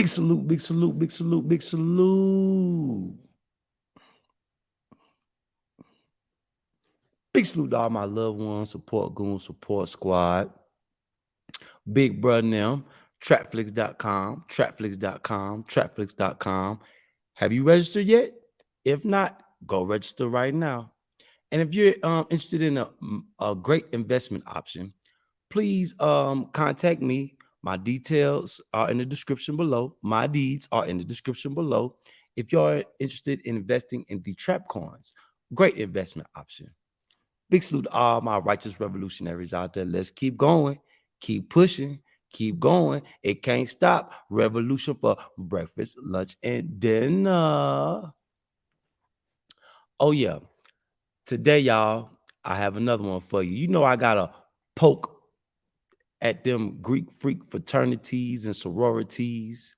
Big salute, big salute, big salute, big salute. Big salute to all my loved ones, support goon, support squad. Big brother them, trapflix.com, trapflix.com, trapflix.com. Have you registered yet? If not, go register right now. And if you're interested in a great investment option, please contact me. My details are in the description below. My deeds are in the description below. If you're interested in investing in the trap coins, great investment option. Big salute to all my righteous revolutionaries out there. Let's keep going, keep pushing, keep going. It can't stop. Revolution for breakfast, lunch, and dinner. Oh, yeah. Today, y'all, I have another one for you. You know, I got to poke at them Greek freak fraternities and sororities.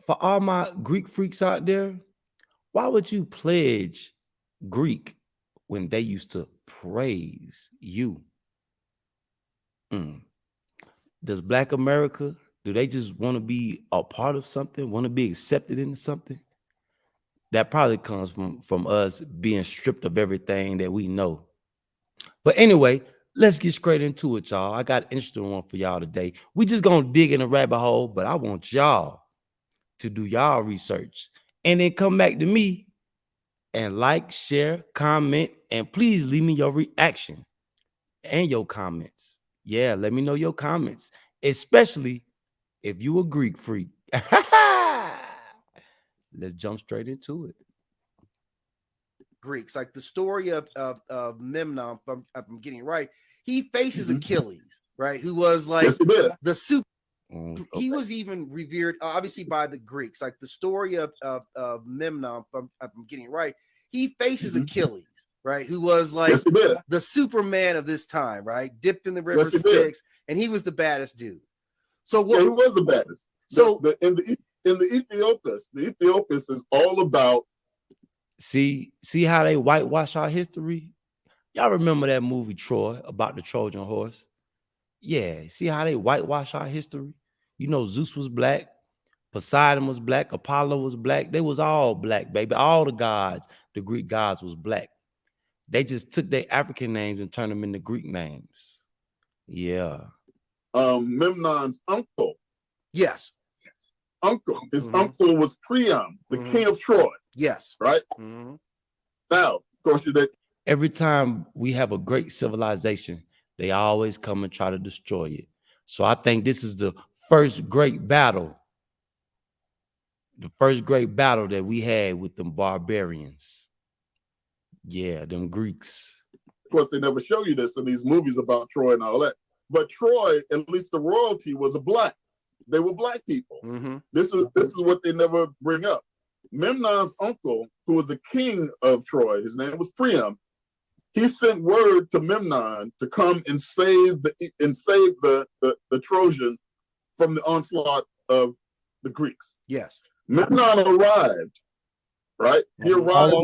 For all my Greek freaks out there, why would you pledge Greek when they used to praise you? Does Black America, do they just want to be a part of something, want to be accepted into something? That probably comes from us being stripped of everything that we know. But anyway, let's get straight into it, y'all. I got an interesting one for y'all today. We just gonna dig in a rabbit hole, but I want y'all to do y'all research and then come back to me and like, share, comment, and please leave me your reaction and your comments. Yeah, let me know your comments, especially if you a Greek freak. Let's jump straight into it. Greeks, like the story of Memnon, if I'm getting it right, he faces Achilles, right? Who was like the super. Okay. He was even revered, obviously, by the Greeks. Like the story of Memnon, if I'm getting it right, he faces Achilles, right? Who was like the Superman of this time, right? Dipped in the river Styx, and he was the baddest dude. So what? Yeah, he was the baddest. So in the Ethiopians is all about. See how they whitewash our history? Y'all remember that movie Troy about the Trojan horse? Yeah, see how they whitewash our history? You know, Zeus was black, Poseidon was black, Apollo was black. They was all black, baby. All the gods, the Greek gods was black. They just took their African names and turned them into Greek names. Yeah. Memnon's uncle. Yes. Uncle. His uncle was Priam, the king of Troy. Yes. Right? Now, of course, every time we have a great civilization, they always come and try to destroy it. So I think this is the first great battle. The first great battle that we had with them barbarians. Yeah, them Greeks. Of course, they never show you this in these movies about Troy and all that. But Troy, at least the royalty, was a black. They were black people. This is what they never bring up. Memnon's uncle, who was the king of Troy, his name was Priam. He sent word to Memnon to come and save the Trojans from the onslaught of the Greeks. Yes. Memnon arrived, right? He arrived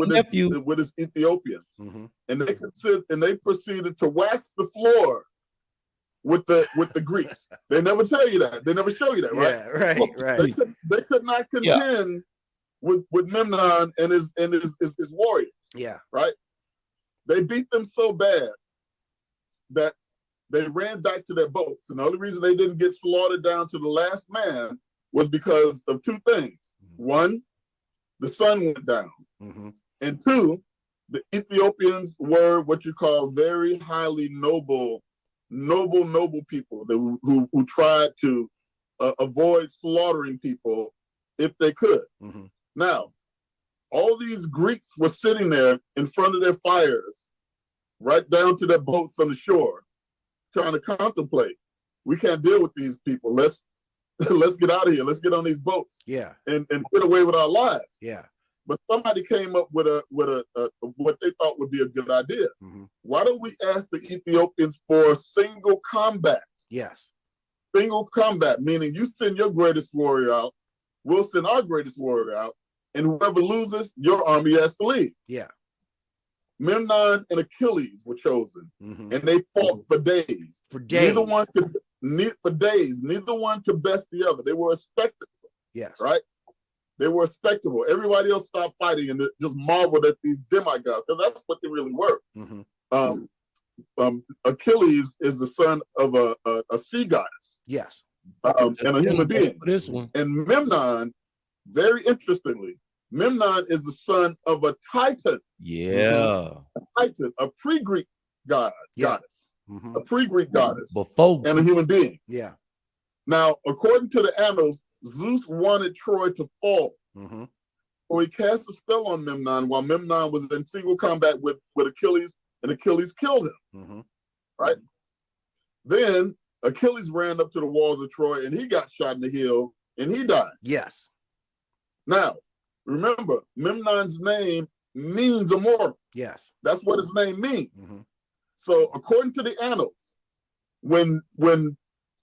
with his Ethiopians, and they proceeded to wax the floor with the Greeks. They never tell you that. They never show you that, right? Yeah, right. They could not contend with Memnon and his warriors. Yeah. Right? They beat them so bad that they ran back to their boats. And the only reason they didn't get slaughtered down to the last man was because of two things. One, the sun went down. And two, the Ethiopians were what you call very highly noble people who tried to avoid slaughtering people if they could. Now, all these Greeks were sitting there in front of their fires, right down to their boats on the shore, trying to contemplate. We can't deal with these people. Let's get out of here. Let's get on these boats. Yeah. And get away with our lives. Yeah. But somebody came up with a what they thought would be a good idea. Why don't we ask the Ethiopians for single combat? Yes. Single combat, meaning you send your greatest warrior out, we'll send our greatest warrior out, and whoever loses, your army has to leave. Yeah. Memnon and Achilles were chosen, and they fought for days. For days. for days, neither one could best the other. They were respectable. Yes. Right? They were respectable. Everybody else stopped fighting and just marveled at these demigods, because that's what they really were. Achilles is the son of a sea goddess. Yes. And a human being. This one. And Memnon, very interestingly, Memnon is the son of a Titan. Yeah. A Titan, a pre-Greek goddess. A pre-Greek goddess. Before. And a human being. Yeah. Now, according to the annals, Zeus wanted Troy to fall. So he cast a spell on Memnon while Memnon was in single combat with Achilles, and Achilles killed him. Right? Then Achilles ran up to the walls of Troy and he got shot in the heel and he died. Yes. Now, remember, Memnon's name means immortal. Yes. That's what his name means. So according to the annals, when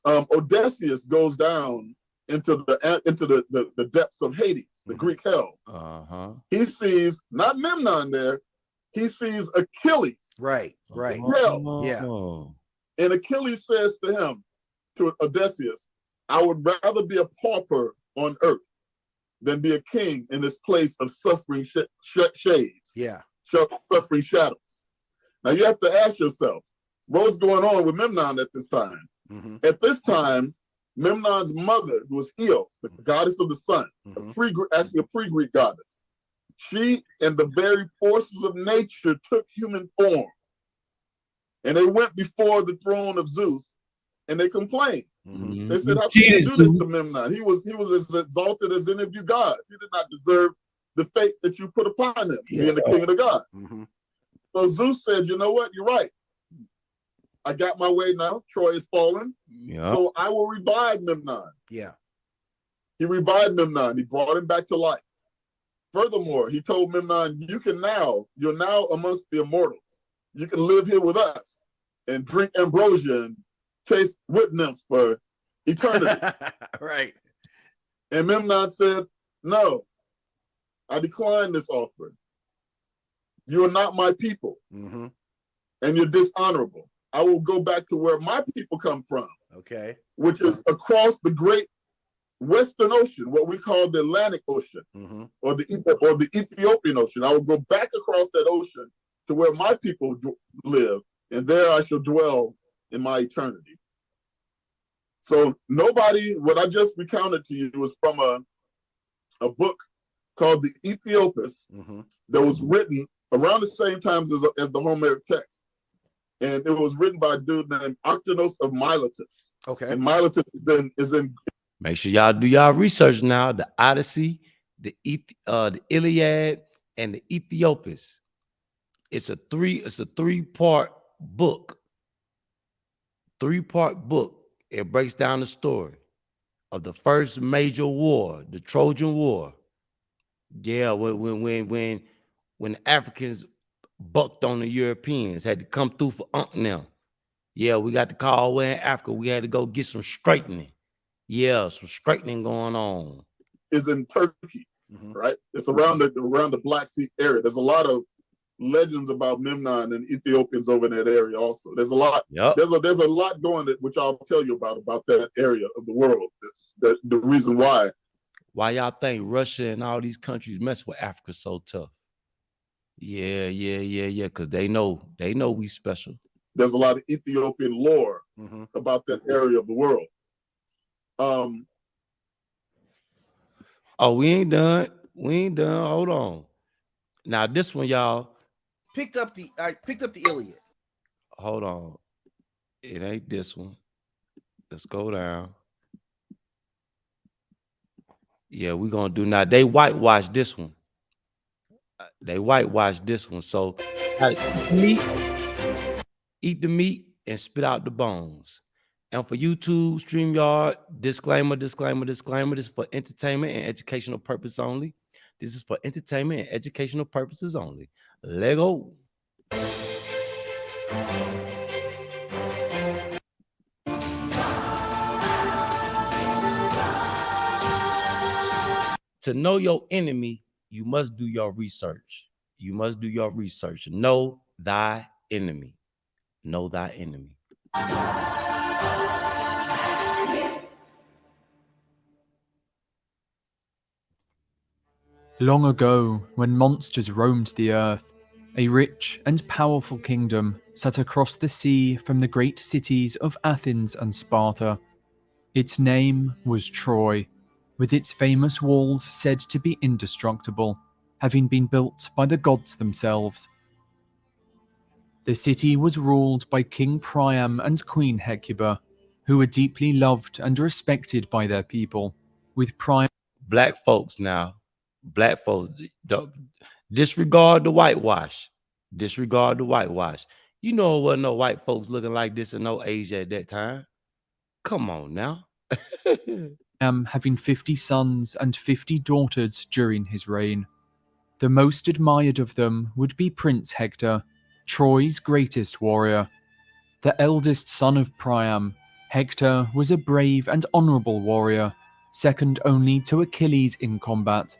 Odysseus goes down into the depths of Hades, the Greek hell, he sees not Memnon there, he sees Achilles. Right. Hell. Yeah. And Achilles says to him, to Odysseus, I would rather be a pauper on earth than be a king in this place of suffering shades. Yeah. Suffering shadows. Now you have to ask yourself, what was going on with Memnon at this time? At this time, Memnon's mother, who was Eos, the goddess of the sun, actually a pre-Greek goddess, she and the very forces of nature took human form. And they went before the throne of Zeus and they complained. They said, how can you do this to Memnon? He was as exalted as any of you gods. He did not deserve the fate that you put upon him, being the king of the gods. So Zeus said, you know what? You're right. I got my way now. Troy is fallen. So I will revive Memnon. Yeah. He revived Memnon. He brought him back to life. Furthermore, he told Memnon, you're now amongst the immortals. You can live here with us and drink ambrosia and chase wood nymphs for eternity. Right. And Memnon said, no, I decline this offering. You are not my people, and you're dishonorable. I will go back to where my people come from, which is across the great Western Ocean, what we call the Atlantic Ocean, or the Ethiopian Ocean. I will go back across that ocean to where my people live, and there I shall dwell in my eternity. So what I just recounted to you was from a book called the Ethiopus that was written around the same time as the Homeric text. And it was written by a dude named Octanos of Miletus. And Miletus is in. Make sure y'all do y'all research now. The Odyssey, the Iliad, and the Ethiopus. It's a three-part book. Three-part book. It breaks down the story of the first major war, the Trojan War. Yeah, when the Africans bucked on the Europeans, had to come through for them. Yeah, we got the call away in Africa. We had to go get some straightening. Yeah, some straightening going on. Is in Turkey, right? It's around the Black Sea area. There's a lot of legends about Memnon and Ethiopians over in that area. Also, there's a lot. There's a lot going that which I'll tell you about that area of the world. That's the reason why. Why y'all think Russia and all these countries mess with Africa so tough? Yeah. Because they know we special. There's a lot of Ethiopian lore about that area of the world. Oh, we ain't done. Hold on. Now this one, y'all. I picked up the Iliad. Hold on. It ain't this one. Let's go down. Yeah, we're gonna do now. They whitewash this one. So eat the meat and spit out the bones. And for YouTube, StreamYard, disclaimer. This is for entertainment and educational purpose only. This is for entertainment and educational purposes only. Lego. To know your enemy, you must do your research. Know thy enemy. Long ago, when monsters roamed the earth, a rich and powerful kingdom sat across the sea from the great cities of Athens and Sparta. Its name was Troy, with its famous walls said to be indestructible, having been built by the gods themselves. The city was ruled by King Priam and Queen Hecuba, who were deeply loved and respected by their people, with Priam. Black folks now, black folks, don't disregard the whitewash. Disregard the whitewash. You know, it wasn't no white folks looking like this in no Asia at that time. Come on now. Having 50 sons and 50 daughters during his reign. The most admired of them would be Prince Hector, Troy's greatest warrior. The eldest son of Priam, Hector was a brave and honourable warrior, second only to Achilles in combat.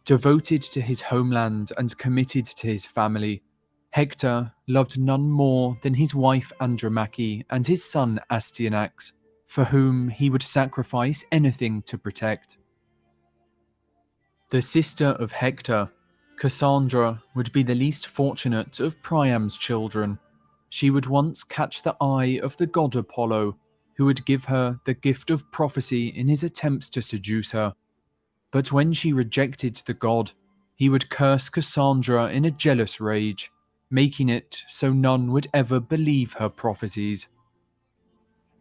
Devoted to his homeland and committed to his family, Hector loved none more than his wife Andromache and his son Astyanax, for whom he would sacrifice anything to protect. The sister of Hector, Cassandra, would be the least fortunate of Priam's children. She would once catch the eye of the god Apollo, who would give her the gift of prophecy in his attempts to seduce her. But when she rejected the god, he would curse Cassandra in a jealous rage, making it so none would ever believe her prophecies.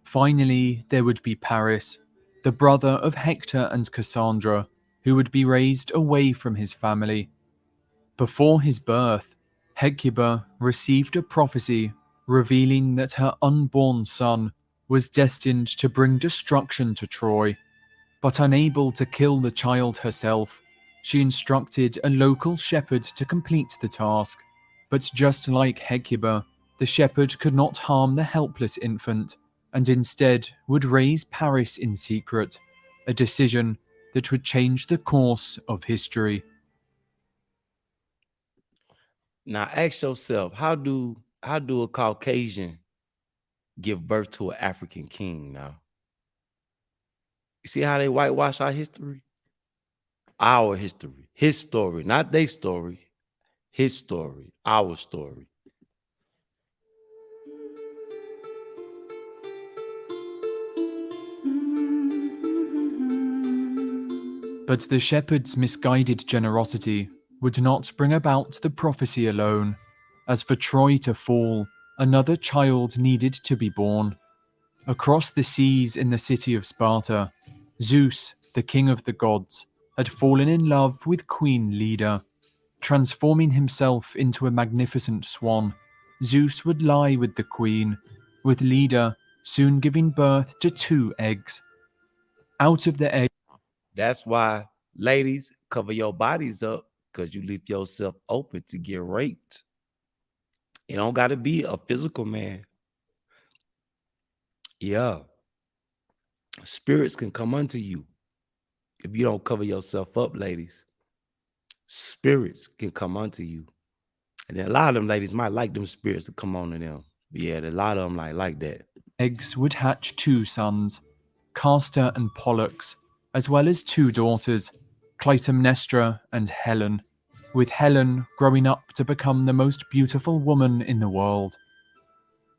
Finally, there would be Paris, the brother of Hector and Cassandra, who would be raised away from his family. Before his birth, Hecuba received a prophecy revealing that her unborn son was destined to bring destruction to Troy. But unable to kill the child herself, she instructed a local shepherd to complete the task. But just like Hecuba, the shepherd could not harm the helpless infant, and instead would raise Paris in secret, a decision that would change the course of history. Now ask yourself, how do a Caucasian give birth to an African king now? You see how they whitewash our history? Our history. His story, not their story. His story, our story. But the shepherd's misguided generosity would not bring about the prophecy alone. As for Troy to fall, another child needed to be born. Across the seas in the city of Sparta, Zeus, the king of the gods, had fallen in love with Queen Leda. Transforming himself into a magnificent swan, Zeus would lie with the queen, with Leda soon giving birth to 2 eggs. Out of the egg, That's why, ladies, cover your bodies up because you leave yourself open to get raped. It don't got to be a physical man. Yeah. Spirits can come unto you if you don't cover yourself up, ladies. Spirits can come unto you. And then a lot of them ladies might like them spirits to come on to them. Yeah, a lot of them like that. eggs would hatch 2 sons, Castor and Pollux, as well as 2 daughters, Clytemnestra and Helen, with Helen growing up to become the most beautiful woman in the world.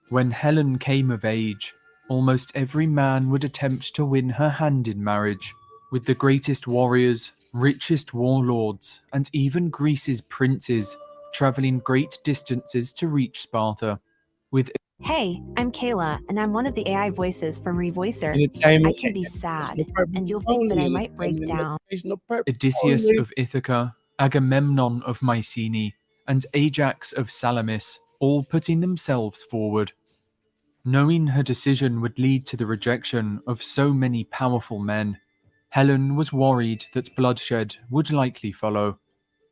When Helen came of age, almost every man would attempt to win her hand in marriage, with the greatest warriors, richest warlords, and even Greece's princes traveling great distances to reach Sparta, with Hey, I'm Kayla, and I'm one of the AI voices from Revoicer. Entertainment. I can be sad, educational purposes and you'll think that I only, might break entertainment and down. educational purposes Odysseus only. of Ithaca, Agamemnon of Mycenae, and Ajax of Salamis, all putting themselves forward. Knowing her decision would lead to the rejection of so many powerful men, Helen was worried that bloodshed would likely follow.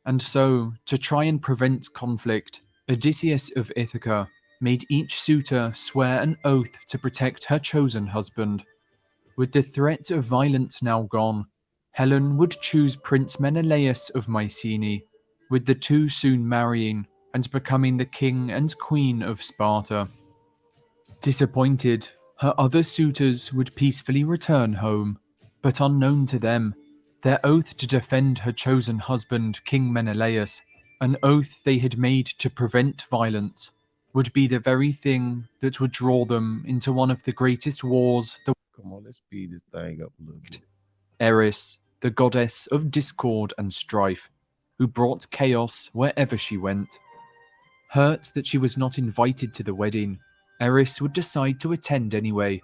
And so, to try and prevent conflict, Odysseus of Ithaca made each suitor swear an oath to protect her chosen husband. With the threat of violence now gone, Helen would choose Prince Menelaus of Mycenae, with the 2 soon marrying and becoming the king and queen of Sparta. Disappointed, her other suitors would peacefully return home, but unknown to them, Their oath to defend her chosen husband, King Menelaus, an oath they had made to prevent violence, would be the very thing that would draw them into one of the greatest wars the Come on, let's speed this thing up a little bit. Eris, the goddess of discord and strife, who brought chaos wherever she went. Hurt that she was not invited to the wedding, Eris would decide to attend anyway,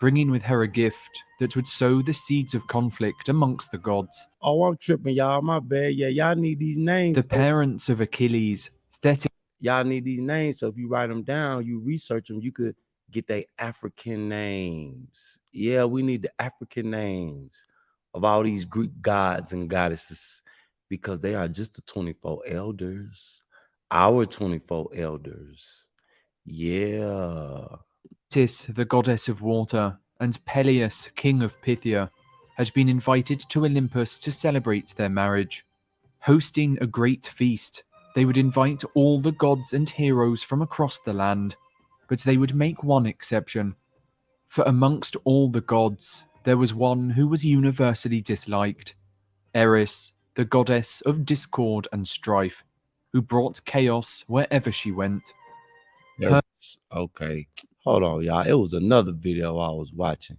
bringing with her a gift that would sow the seeds of conflict amongst the gods. Oh, I'm tripping, y'all. My bad. Yeah, y'all need these names. The parents of Achilles, Thetis, Y'all need these names. So if you write them down, you research them, you could get their African names. Yeah, we need the African names of all these Greek gods and goddesses because they are just the 24 elders. Our 24 elders. Yeah. Thetis, the goddess of water, and Peleus, king of Phthia, had been invited to Olympus to celebrate their marriage. Hosting a great feast, they would invite all the gods and heroes from across the land, but they would make one exception. For amongst all the gods, there was one who was universally disliked, Eris, the goddess of discord and strife, who brought chaos wherever she went. Okay. Hold on, y'all. It was another video I was watching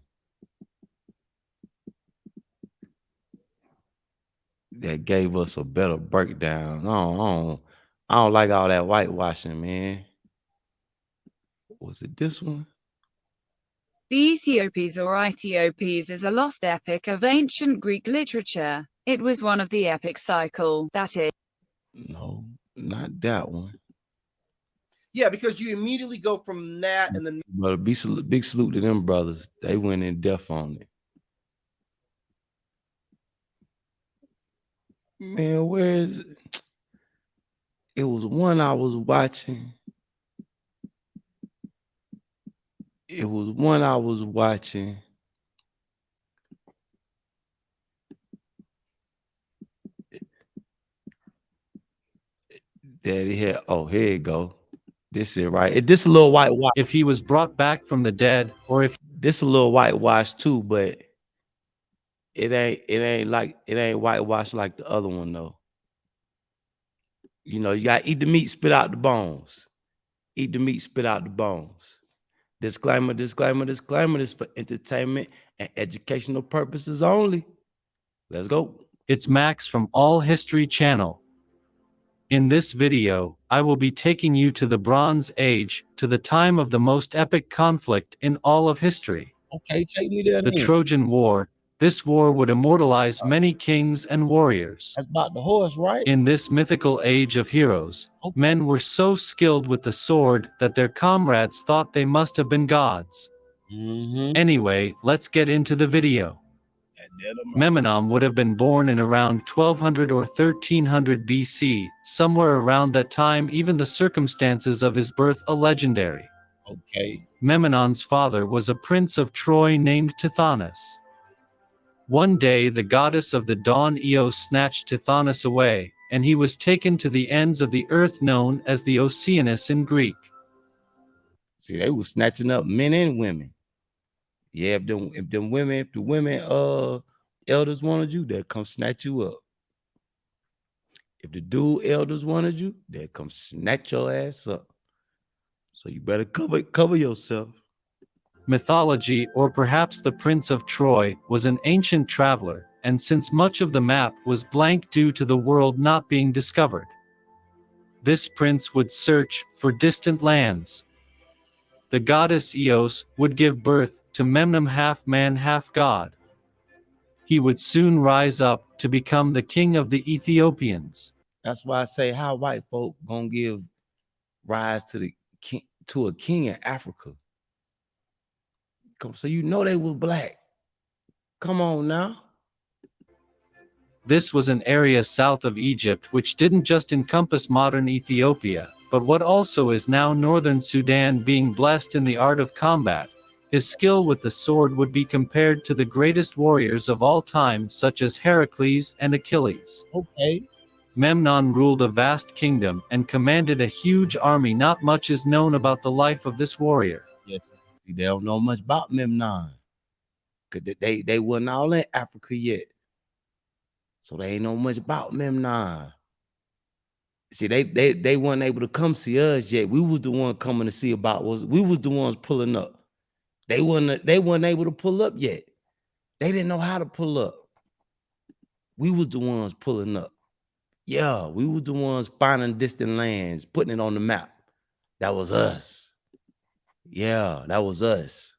that gave us a better breakdown. I don't like all that whitewashing, man. Was it this one? The Aethiopes or Aethiopes is a lost epic of ancient Greek literature. It was one of the epic cycle, that is. No, not that one. Yeah, because you immediately go from that and then. But a big salute to them brothers. They went in depth on it. Man, where is it? It was one I was watching. It was one I was watching. Daddy had, oh, here you go. This is right. This a little whitewash. If he was brought back from the dead, or if This a little whitewash too, but it ain't whitewash like the other one though. You know, you gotta eat the meat, spit out the bones. Eat the meat, spit out the bones. Disclaimer, disclaimer, disclaimer. This is for entertainment and educational purposes only. Let's go. it's Max from All History Channel. In this video, I will be taking you to the Bronze Age, to the time of the most epic conflict in all of history. Okay, take me there. The then. Trojan War. This war would immortalize many kings and warriors. That's about the horse, right? In this mythical age of heroes, men were so skilled with the sword that their comrades thought they must have been gods. Anyway, let's get into the video. Memnon would have been born in around 1200 or 1300 BC, somewhere around that time. Even the circumstances of his birth are legendary. Okay. Memnon's father was a prince of Troy named Tithonus. One day the goddess of the dawn Eos snatched Tithonus away, and he was taken to the ends of the earth known as the Oceanus in Greek. See, they was snatching up men and women. Yeah, if the women elders wanted you, they'll come snatch you up. If the dude elders wanted you, they'll come snatch your ass up. So you better cover yourself. Mythology, or perhaps the Prince of Troy, was an ancient traveler, and since much of the map was blank due to the world not being discovered, this prince would search for distant lands. The goddess Eos would give birth to Memnon, half man, half god. He would soon rise up to become the king of the Ethiopians. That's why I say how white folk gonna give rise to the king, to a king in Africa. So you know they were black. Come on now. This was an area south of Egypt which didn't just encompass modern Ethiopia, but what also is now northern Sudan. Being blessed in the art of combat, his skill with the sword would be compared to the greatest warriors of all time, such as Heracles and Achilles. Okay. Memnon ruled a vast kingdom and commanded a huge army. Not much is known about the life of this warrior. Yes, they don't know much about Memnon. Cause they wasn't all in Africa yet. So they ain't know much about Memnon. See, they weren't able to come see us yet. We was the one coming to see about we was the ones pulling up. They weren't able to pull up yet. They didn't know how to pull up. We was the ones pulling up. Yeah, we was the ones finding distant lands, putting it on the map. That was us. Yeah, that was us.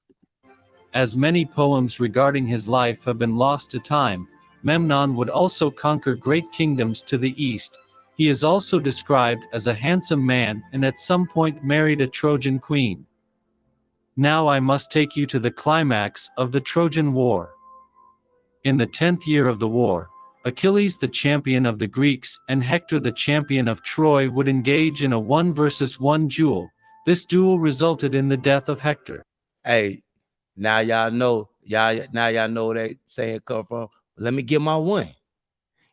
As many poems regarding his life have been lost to time, Memnon would also conquer great kingdoms to the east. He is also described as a handsome man and at some point married a Trojan queen. Now I must take you to the climax of the Trojan War. In the 10th year of the war, Achilles the champion of the Greeks and Hector the champion of Troy would engage in a 1 versus 1 duel. This duel resulted in the death of Hector. Hey, now y'all know where that saying come from. Let me get my one.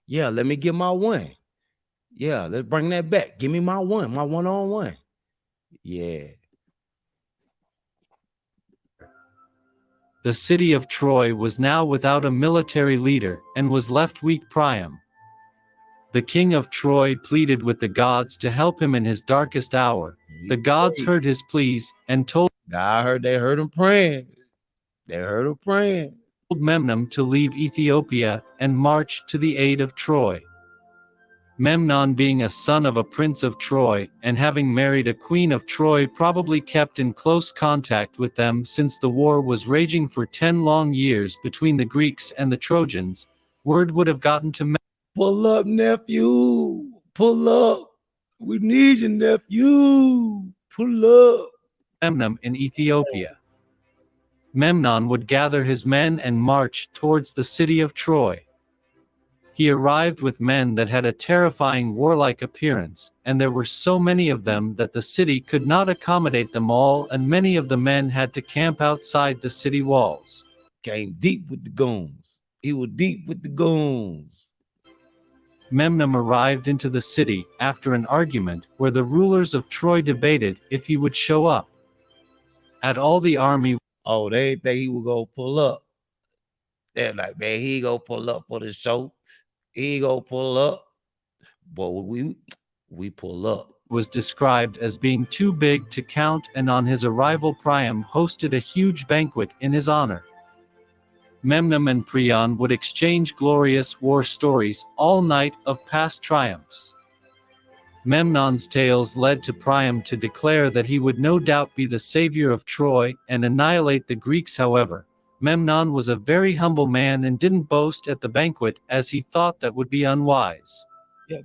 Yeah, let me get my one. Yeah, let's bring that back. Give me my one-on-one. Yeah. The city of Troy was now without a military leader and was left weak. Priam, the king of Troy, pleaded with the gods to help him in his darkest hour. The gods heard his pleas and told They heard him praying. They heard him praying. Memnon to leave Ethiopia and march to the aid of Troy. Memnon, being a son of a prince of Troy and having married a queen of Troy, probably kept in close contact with them since the war was raging for 10 long years between the Greeks and the Trojans. Word would have gotten to Pull up, nephew. Pull up. We need you, nephew. Pull up. Memnon in Ethiopia. Memnon would gather his men and march towards the city of Troy. He arrived with men that had a terrifying warlike appearance, and there were so many of them that the city could not accommodate them all, and many of the men had to camp outside the city walls. Came deep with the goons. He was deep with the goons. Memnon arrived into the city after an argument where the rulers of Troy debated if he would show up. At all the army, they think he would go pull up. They're like, man, he go pull up for the show. He go pull up. But we pull up. Was described as being too big to count, and on his arrival Priam hosted a huge banquet in his honor. Memnon and Priam would exchange glorious war stories all night of past triumphs. Memnon's tales led to Priam to declare that he would no doubt be the savior of Troy and annihilate the Greeks. However, Memnon was a very humble man and didn't boast at the banquet, as he thought that would be unwise. Yeah,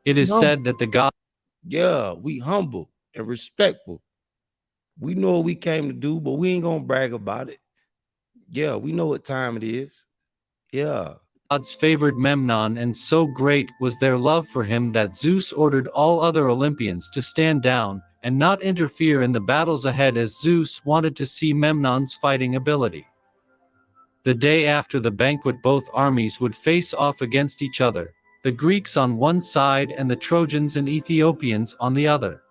it is said that the gods we humble and respectful. We know what we came to do, but we ain't gonna brag about it. Yeah, we know what time it is. Yeah. Gods favored Memnon, and so great was their love for him that Zeus ordered all other Olympians to stand down and not interfere in the battles ahead, as Zeus wanted to see Memnon's fighting ability. The day after the banquet, both armies would face off against each other, the Greeks on one side and the Trojans and Ethiopians on the other.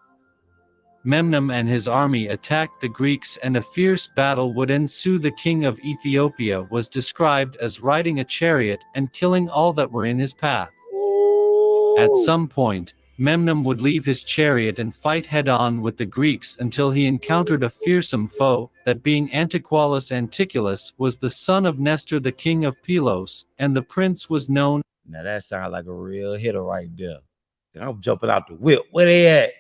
Memnon and his army attacked the Greeks, and a fierce battle would ensue. The king of Ethiopia was described as riding a chariot and killing all that were in his path. At some point, Memnon would leave his chariot and fight head-on with the Greeks until he encountered a fearsome foe, that being Antiqualus. Anticulus was the son of Nestor, the king of Pylos, and the prince was known. Now that sounds like a real hitter right there. I'm jumping out the whip. Where they at?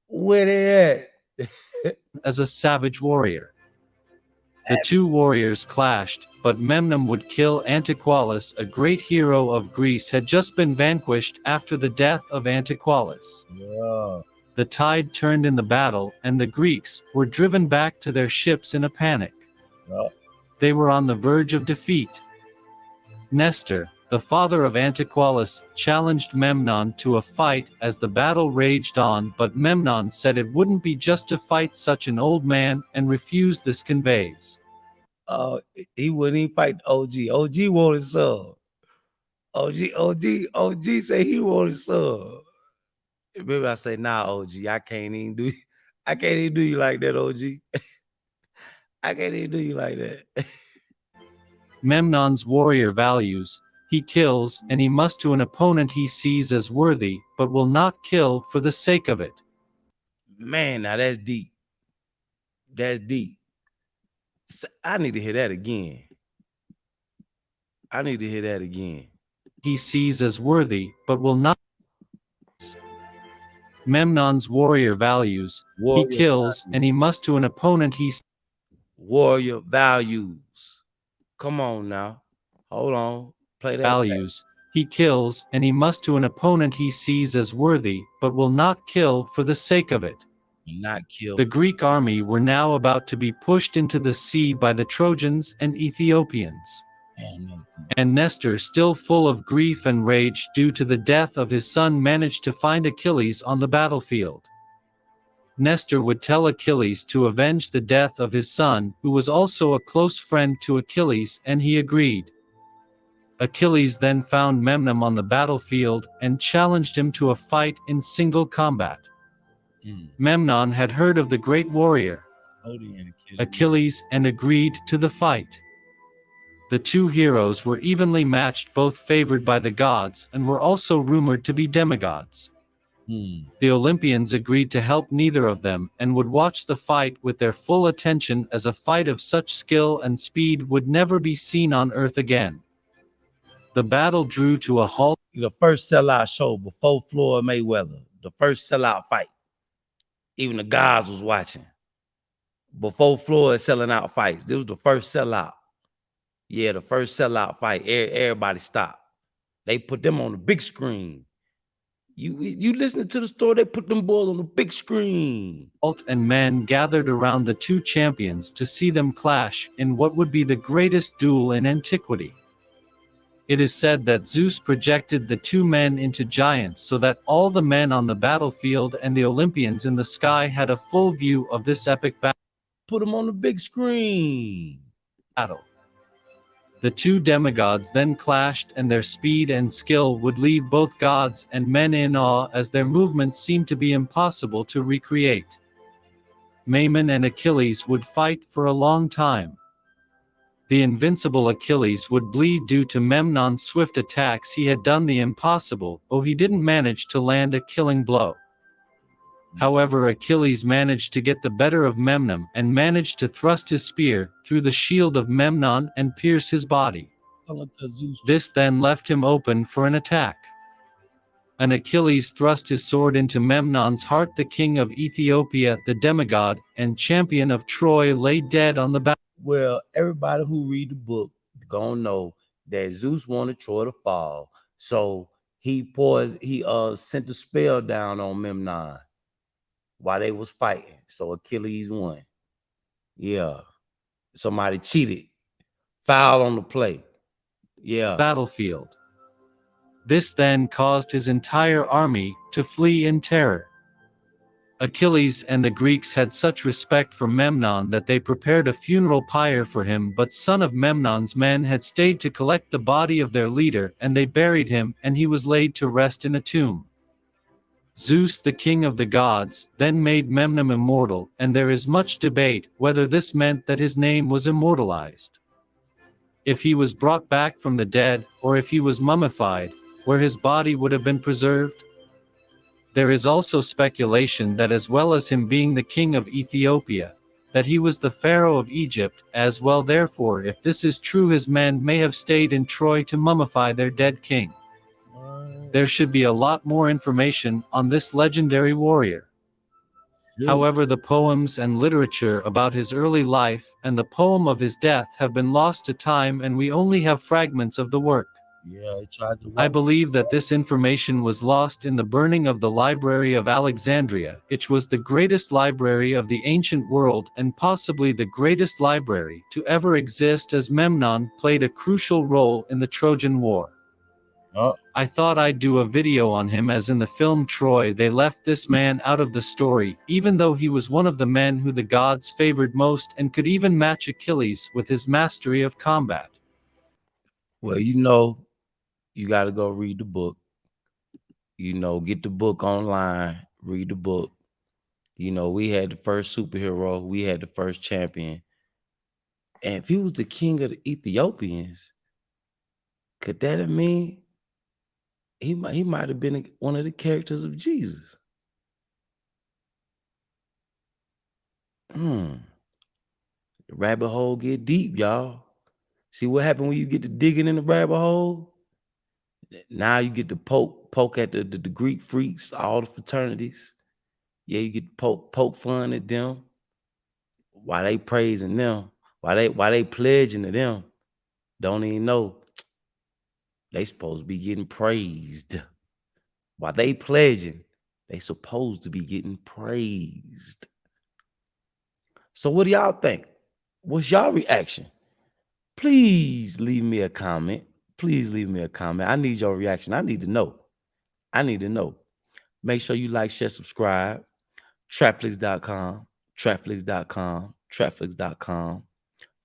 Where they at? As a savage warrior. The two warriors clashed, but Memnon would kill Antiqualus. A great hero of Greece had just been vanquished after the death of Antiqualus. Yeah. The tide turned in the battle, and the Greeks were driven back to their ships in a panic. Yeah. They were on the verge of defeat. Nestor, the father of Antiqualus, challenged Memnon to a fight as the battle raged on, but Memnon said it wouldn't be just to fight such an old man, and refused. This conveys he wouldn't even fight OG. OG wanted some. OG say he wanted some. Maybe I say, nah, OG, I can't even do you like that, OG. I can't even do you like that. Memnon's warrior values he kills, and he must to an opponent he sees as worthy, but will not kill for the sake of it. Man, now that's deep. That's deep. I need to hear that again. I need to hear that again. He sees as worthy, but will not. Memnon's warrior values. He Warrior kills, values. and he must to an opponent he Warrior values. Come on now. Hold on. Play that back. values. He kills, and he must to an opponent he sees as worthy, but will not kill for the sake of it. Not kill. The Greek army were now about to be pushed into the sea by the Trojans and Ethiopians. Damn, that's deep. And Nestor, still full of grief and rage due to the death of his son, managed to find Achilles on the battlefield. Nestor would tell Achilles to avenge the death of his son, who was also a close friend to Achilles, and he agreed. Achilles then found Memnon on the battlefield and challenged him to a fight in single combat. Memnon had heard of the great warrior Achilles and agreed to the fight. The two heroes were evenly matched, both favored by the gods, and were also rumored to be demigods. The Olympians agreed to help neither of them, and would watch the fight with their full attention, as a fight of such skill and speed would never be seen on Earth again. The battle drew to a halt. The first sellout show before Floyd Mayweather. The first sellout fight. Even the guys was watching. Before Floyd selling out fights. This was the first sellout. Yeah, the first sellout fight. Everybody stopped. They put them on the big screen. You listening to the story? They put them boys on the big screen. And men gathered around the two champions to see them clash in what would be the greatest duel in antiquity. It is said that Zeus projected the two men into giants so that all the men on the battlefield and the Olympians in the sky had a full view of this epic battle. Put them on the big screen. The two demigods then clashed, and their speed and skill would leave both gods and men in awe, as their movements seemed to be impossible to recreate. Memnon and Achilles would fight for a long time. The invincible Achilles would bleed due to Memnon's swift attacks. He had done the impossible, though he didn't manage to land a killing blow. However, Achilles managed to get the better of Memnon and managed to thrust his spear through the shield of Memnon and pierce his body. This then left him open for an attack. And Achilles thrust his sword into Memnon's heart. The king of Ethiopia, the demigod and champion of Troy, lay dead on the battlefield. Well, everybody who read the book gonna know that Zeus wanted Troy to fall, so he sent a spell down on Memnon while they was fighting. So Achilles won. Yeah, somebody cheated, foul on the play. Yeah, Battlefield. This then caused his entire army to flee in terror. Achilles and the Greeks had such respect for Memnon that they prepared a funeral pyre for him, but some of Memnon's men had stayed to collect the body of their leader, and they buried him, and he was laid to rest in a tomb. Zeus, the king of the gods, then made Memnon immortal, and there is much debate whether this meant that his name was immortalized. If he was brought back from the dead, or if he was mummified, where his body would have been preserved. There is also speculation that, as well as him being the king of Ethiopia, that he was the pharaoh of Egypt as well. Therefore, if this is true, his men may have stayed in Troy to mummify their dead king. There should be a lot more information on this legendary warrior. However, the poems and literature about his early life and the poem of his death have been lost to time, and we only have fragments of the work. yeah, he tried to. I believe that this information was lost in the burning of the Library of Alexandria. It was the greatest library of the ancient world and possibly the greatest library to ever exist, as Memnon played a crucial role in the Trojan War. I thought I'd do a video on him, as in the film Troy they left this man out of the story, even though he was one of the men who the gods favored most and could even match Achilles with his mastery of combat. Well, you got to go read the book. Get the book online, read the book. We had the first superhero, we had the first champion. And if he was the king of the Ethiopians, Could that mean he might have been one of the characters of Jesus? The rabbit hole get deep, y'all. See what happened when you get to digging in the rabbit hole? Now you get to poke at the Greek freaks, all the fraternities. Yeah, you get to poke fun at them while they praising them, while they pledging to them. Don't even know they supposed to be getting praised. While they pledging, they supposed to be getting praised. So what do y'all think? What's y'all reaction? Please leave me a comment. Please leave me a comment. I need your reaction. I need to know. I need to know. Make sure you like, share, subscribe. Trapflix.com, Trapflix.com, Trapflix.com.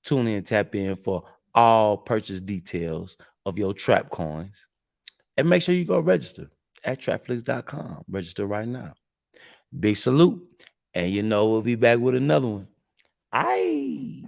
Tune in, tap in for all purchase details of your trap coins. And make sure you go register at Trapflix.com. Register right now. Big salute. And you know we'll be back with another one. Aye.